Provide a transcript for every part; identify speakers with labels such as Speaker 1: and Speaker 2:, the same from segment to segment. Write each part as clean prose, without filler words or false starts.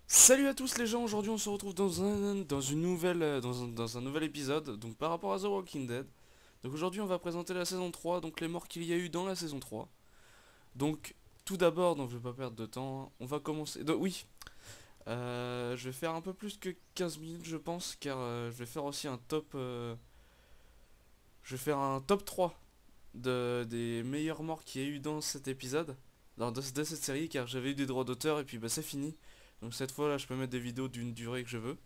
Speaker 1: Salut à tous les gens, aujourd'hui on se retrouve dans un nouvel épisode, donc par rapport à The Walking Dead. Donc aujourd'hui on va présenter la saison 3, donc les morts qu'il y a eu dans la saison 3. Donc tout d'abord, donc je vais pas perdre de temps, on va commencer... oui, je vais faire un peu plus que 15 minutes je pense, car je vais faire aussi un top... je vais faire un top 3 des meilleures morts qu'il y a eu dans cet épisode, de cette série, car j'avais eu des droits d'auteur et puis bah c'est fini. Donc cette fois là je peux mettre des vidéos d'une durée que je veux.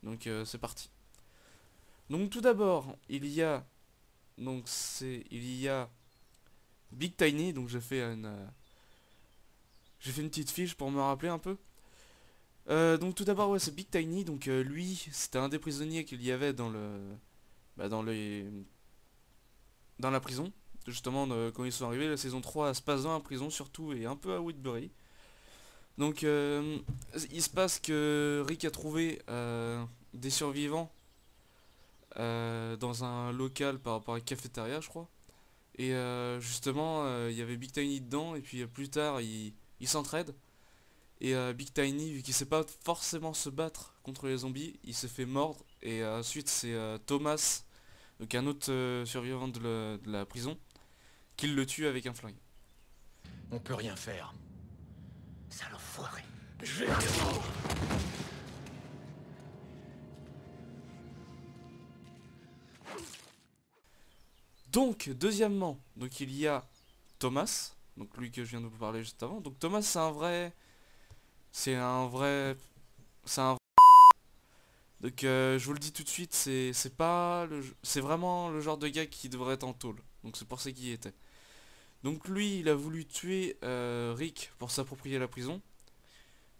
Speaker 1: Donc c'est parti. Donc tout d'abord, il y a Big Tiny, donc j'ai fait une petite fiche pour me rappeler un peu. Donc tout d'abord ouais, c'est Big Tiny, donc lui, c'était un des prisonniers qu'il y avait bah, dans la prison. Justement quand ils sont arrivés, la saison 3 se passe dans la prison surtout et un peu à Woodbury. Donc il se passe que Rick a trouvé des survivants dans un local par rapport à une cafétéria, je crois. Et justement, il y avait Big Tiny dedans, et puis plus tard, ils s'entraident. Et Big Tiny, vu qu'il sait pas forcément se battre contre les zombies, il se fait mordre. Et ensuite, c'est Thomas, donc un autre survivant de la prison, qui le tue avec un flingue.
Speaker 2: On peut rien faire. Sale enfoiré.
Speaker 1: Donc, deuxièmement, donc il y a Thomas, donc lui que je viens de vous parler juste avant. Donc Thomas, c'est un vrai, c'est un Donc je vous le dis tout de suite, c'est pas c'est vraiment le genre de gars qui devrait être en tôle. Donc c'est pour ça qu'il y était. Donc lui, il a voulu tuer Rick pour s'approprier la prison,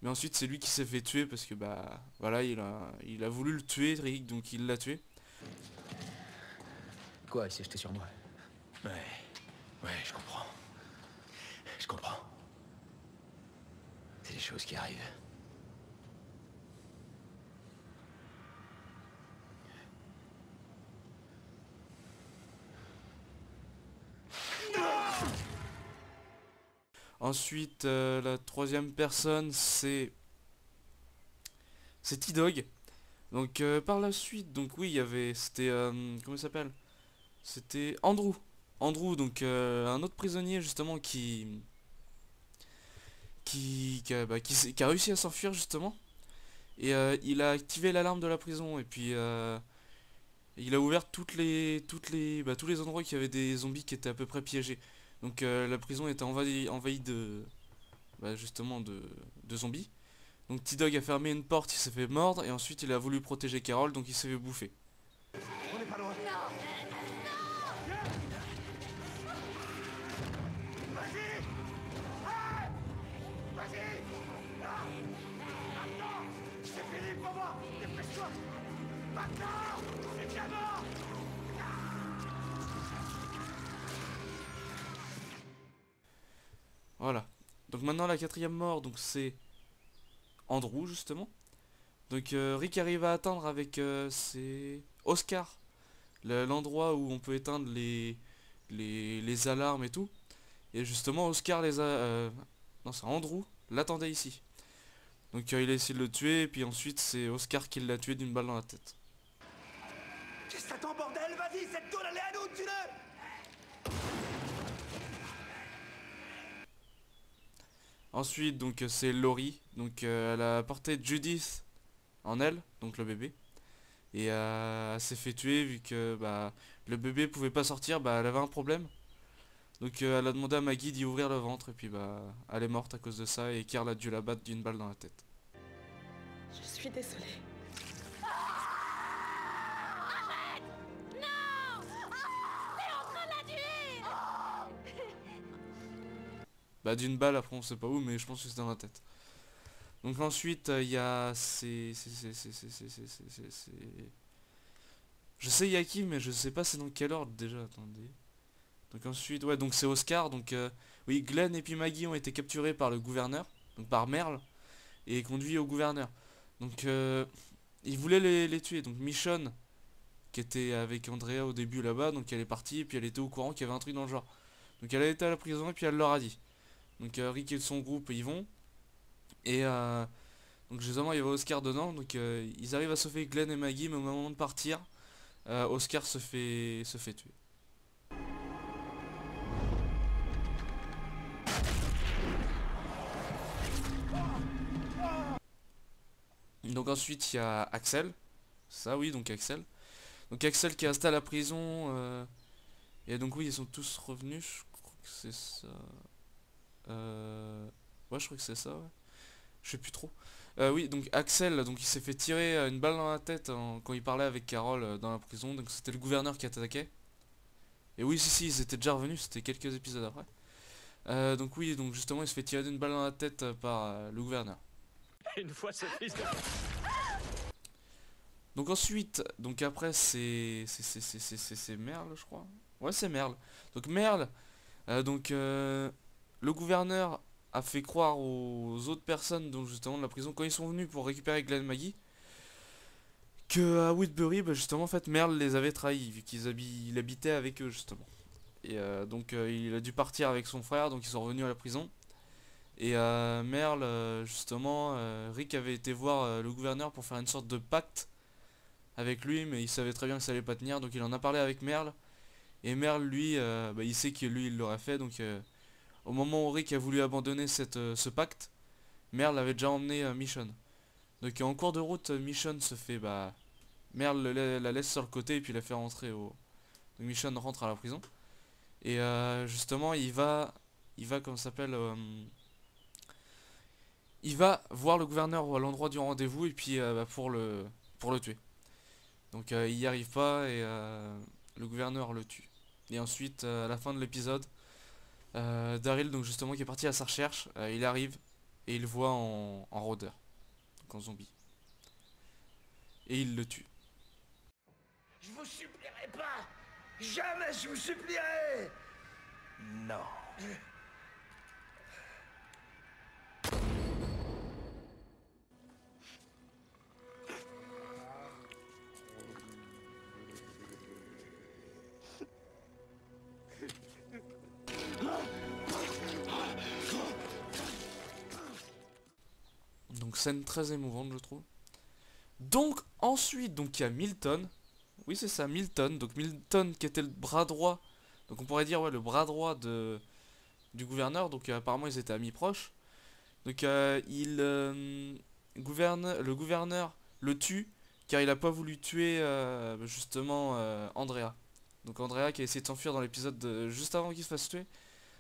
Speaker 1: mais ensuite c'est lui qui s'est fait tuer parce que bah voilà, il a voulu le tuer Rick, donc il l'a tué.
Speaker 2: Quoi, il s'est jeté sur moi? Ouais. Ouais, je comprends. Je comprends. C'est des choses qui arrivent.
Speaker 1: Ensuite la troisième personne c'est T-Dog. Donc par la suite, donc oui, il y avait c'était comment il s'appelle? C'était Andrew. Andrew, donc un autre prisonnier justement qui a réussi à s'enfuir justement. Et il a activé l'alarme de la prison et puis il a ouvert tous les endroits qui avaient des zombies qui étaient à peu près piégés. Donc la prison était envahie justement de zombies. Donc T-Dog a fermé une porte, il s'est fait mordre et ensuite il a voulu protéger Carol donc il s'est fait bouffer.
Speaker 3: On n'est pas loin. Vas-y. Hey, vas-y. Maintenant. C'est fini pour moi. Dépêche-toi. Maintenant. C'est bien mort.
Speaker 1: Voilà. Donc maintenant la quatrième mort donc c'est Andrew justement. Donc Rick arrive à atteindre avec c'est Oscar, l'endroit où on peut éteindre les alarmes et tout. Et justement Oscar non c'est Andrew l'attendait ici. Donc il a essayé de le tuer et puis ensuite c'est Oscar qui l'a tué d'une balle dans la tête.
Speaker 3: Qu'est-ce que t'attends, bordel? Vas-y, cette tôle, elle est à nous, tue-le.
Speaker 1: Ensuite donc c'est Laurie, donc elle a porté Judith en elle, donc le bébé. Et elle s'est fait tuer vu que bah le bébé pouvait pas sortir, bah elle avait un problème. Donc elle a demandé à Maggie d'y ouvrir le ventre et puis bah elle est morte à cause de ça et Carl a dû la battre d'une balle dans la tête.
Speaker 4: Je suis désolée.
Speaker 1: Bah d'une balle après on sait pas où mais je pense que c'est dans la tête. Donc ensuite il y a je sais il y a qui mais je sais pas c'est dans quel ordre déjà, attendez. Donc ensuite ouais donc c'est Oscar donc oui Glenn et puis Maggie ont été capturés par le gouverneur, donc par Merle et conduits au gouverneur. Donc ils voulaient les tuer donc Michonne qui était avec Andrea au début là-bas donc elle est partie et puis elle était au courant qu'il y avait un truc dans le genre. Donc elle a été à la prison et puis elle leur a dit. Donc Rick et son groupe y vont et Donc justement il y avait Oscar dedans, donc ils arrivent à sauver Glenn et Maggie, mais au moment de partir, Oscar se fait tuer. Donc ensuite il y a Axel, ça oui donc Axel. Donc Axel qui est resté à la prison, et donc oui ils sont tous revenus, je crois que c'est ça. Ouais je crois que c'est ça, ouais. Je sais plus trop. Oui, donc Axel, donc il s'est fait tirer une balle dans la tête quand il parlait avec Carol dans la prison. Donc c'était le gouverneur qui attaquait. Et oui, si, ils étaient déjà revenus, c'était quelques épisodes après. Donc oui, donc justement, il se fait tirer d'une balle dans la tête par le gouverneur.
Speaker 2: Une fois ce fils de...
Speaker 1: Donc ensuite, donc après c'est Merle, je crois. Ouais, c'est Merle. Donc Merle, le gouverneur a fait croire aux autres personnes, donc justement de la prison, quand ils sont venus pour récupérer Glenn Maggie, que à Woodbury, bah, justement en fait Merle les avait trahis vu il habitait avec eux justement. Et il a dû partir avec son frère, donc ils sont revenus à la prison. Et Merle, justement, Rick avait été voir le gouverneur pour faire une sorte de pacte avec lui, mais il savait très bien que ça allait pas tenir, donc il en a parlé avec Merle. Et Merle, lui, il sait que lui, il l'aurait fait, donc au moment où Rick a voulu abandonner ce pacte, Merle avait déjà emmené Michonne. Donc en cours de route, Michonne se fait, Merle la laisse sur le côté et puis la fait rentrer au... Donc Michonne rentre à la prison. Et justement, comment ça s'appelle il va voir le gouverneur à l'endroit du rendez-vous et puis pour le tuer. Donc il y arrive pas et le gouverneur le tue. Et ensuite, à la fin de l'épisode, Daryl, donc justement qui est parti à sa recherche, il arrive et il le voit en rôdeur, donc en zombie. Et il le tue.
Speaker 3: Je vous supplierai pas. Jamais je vous supplierai.
Speaker 2: Non.
Speaker 1: Donc scène très émouvante je trouve. Donc ensuite donc il y a Milton. Oui c'est ça, Milton. Donc Milton qui était le bras droit. Donc on pourrait dire ouais le bras droit du gouverneur. Donc apparemment ils étaient amis proches. Donc le gouverneur le tue car il a pas voulu tuer justement Andrea. Donc Andrea qui a essayé de s'enfuir dans l'épisode juste avant qu'il se fasse tuer.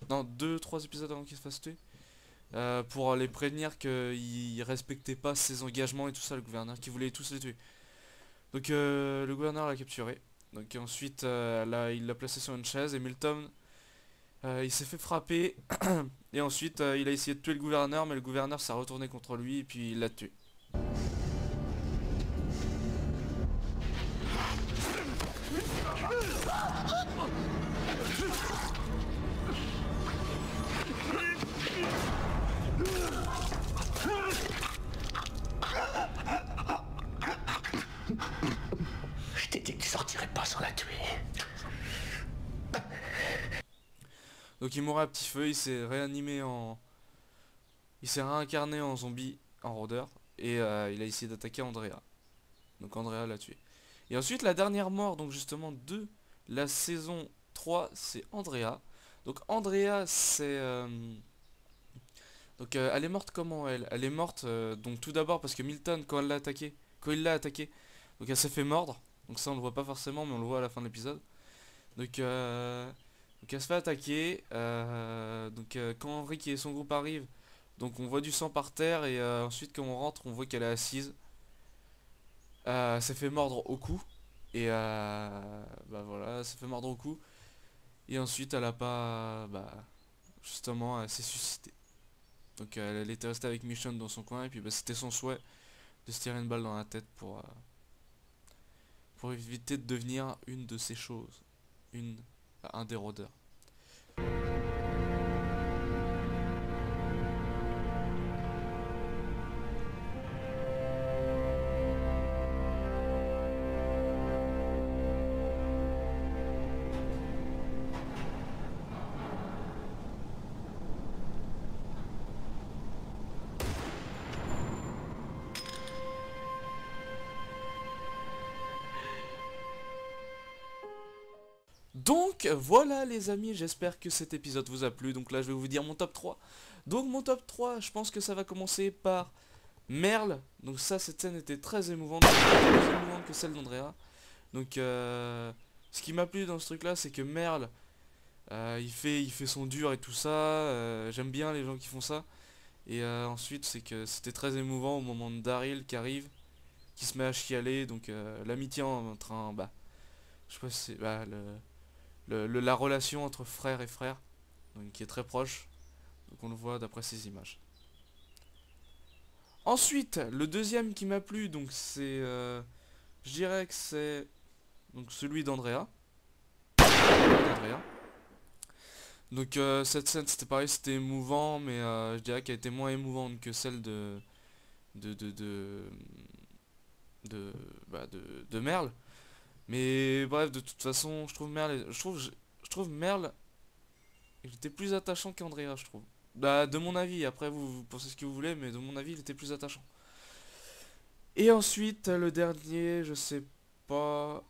Speaker 1: Non, 2-3 épisodes avant qu'il se fasse tuer. Pour les prévenir qu'il respectait pas ses engagements et tout ça, le gouverneur qui voulait tous les tuer. Donc le gouverneur l'a capturé. Donc ensuite là, il l'a placé sur une chaise et Milton il s'est fait frapper. Et ensuite il a essayé de tuer le gouverneur, mais le gouverneur s'est retourné contre lui et puis il l'a tué.
Speaker 2: Je t'ai dit que tu sortirais pas sans la tuer.
Speaker 1: Donc il mourrait à petit feu, il s'est réanimé en... Il s'est réincarné en zombie, en rôdeur. Et il a essayé d'attaquer Andrea. Donc Andrea l'a tué. Et ensuite la dernière mort, donc justement de la saison 3, c'est Andrea. Donc Andrea c'est... Donc elle est morte comment elle? Elle est morte donc tout d'abord parce que Milton quand il l'a attaqué, donc elle s'est fait mordre. Donc ça on le voit pas forcément mais on le voit à la fin de l'épisode. Donc elle se fait attaquer. Quand Rick et son groupe arrivent, donc on voit du sang par terre et ensuite quand on rentre on voit qu'elle est assise. Elle s'est fait mordre au cou. Et voilà, elle s'est fait mordre au cou. Et ensuite elle a pas... justement elle s'est suicidée. Donc elle était restée avec Michonne dans son coin et puis c'était son souhait de se tirer une balle dans la tête pour éviter de devenir une de ces choses. Un des rôdeurs. Donc voilà les amis, j'espère que cet épisode vous a plu. Donc là je vais vous dire mon top 3. Donc mon top 3, je pense que ça va commencer par Merle. Donc ça, cette scène était très émouvante, plus émouvante que celle d'Andrea. Donc ce qui m'a plu dans ce truc là, c'est que Merle, il fait son dur et tout ça. J'aime bien les gens qui font ça. Et ensuite c'est que c'était très émouvant au moment de Daryl qui arrive, qui se met à chialer. Donc l'amitié entre un, bah, je sais pas si c'est bah, la relation entre frère et frère, donc qui est très proche. Donc on le voit d'après ces images. Ensuite, le deuxième qui m'a plu, donc c'est, je dirais que c'est donc celui d'Andrea. Donc cette scène, c'était pareil, c'était émouvant, mais je dirais qu'elle était moins émouvante que celle de de de de, de Merle. Mais bref, de toute façon, je trouve Merle, je trouve Merle, il était plus attachant qu'Andrea, je trouve. Bah, de mon avis, après vous pensez ce que vous voulez, mais de mon avis, il était plus attachant. Et ensuite, le dernier, je sais pas.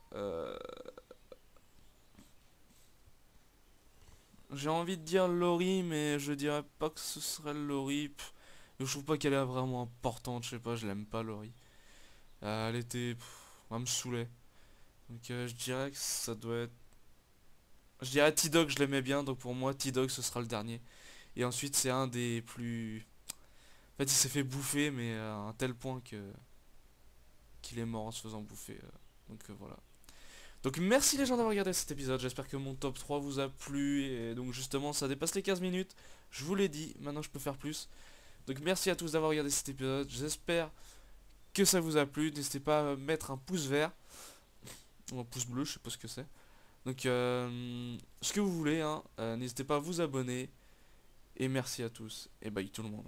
Speaker 1: J'ai envie de dire Laurie, mais je dirais pas que ce serait Laurie. Je trouve pas qu'elle est vraiment importante, je sais pas, je l'aime pas Laurie. Elle était. Elle me saoulait. Donc je dirais que ça doit être. Je dirais T-Dog, je l'aimais bien, donc pour moi T-Dog ce sera le dernier. Et ensuite c'est un des plus... En fait il s'est fait bouffer, mais à un tel point que qu'il est mort en se faisant bouffer. Donc voilà. Donc merci les gens d'avoir regardé cet épisode, j'espère que mon top 3 vous a plu. Et donc justement ça dépasse les 15 minutes, je vous l'ai dit, maintenant je peux faire plus. Donc merci à tous d'avoir regardé cet épisode, j'espère que ça vous a plu. N'hésitez pas à mettre un pouce vert, ou un pouce bleu, je sais pas ce que c'est. Donc ce que vous voulez, hein, n'hésitez pas à vous abonner. Et merci à tous, et bye tout le monde.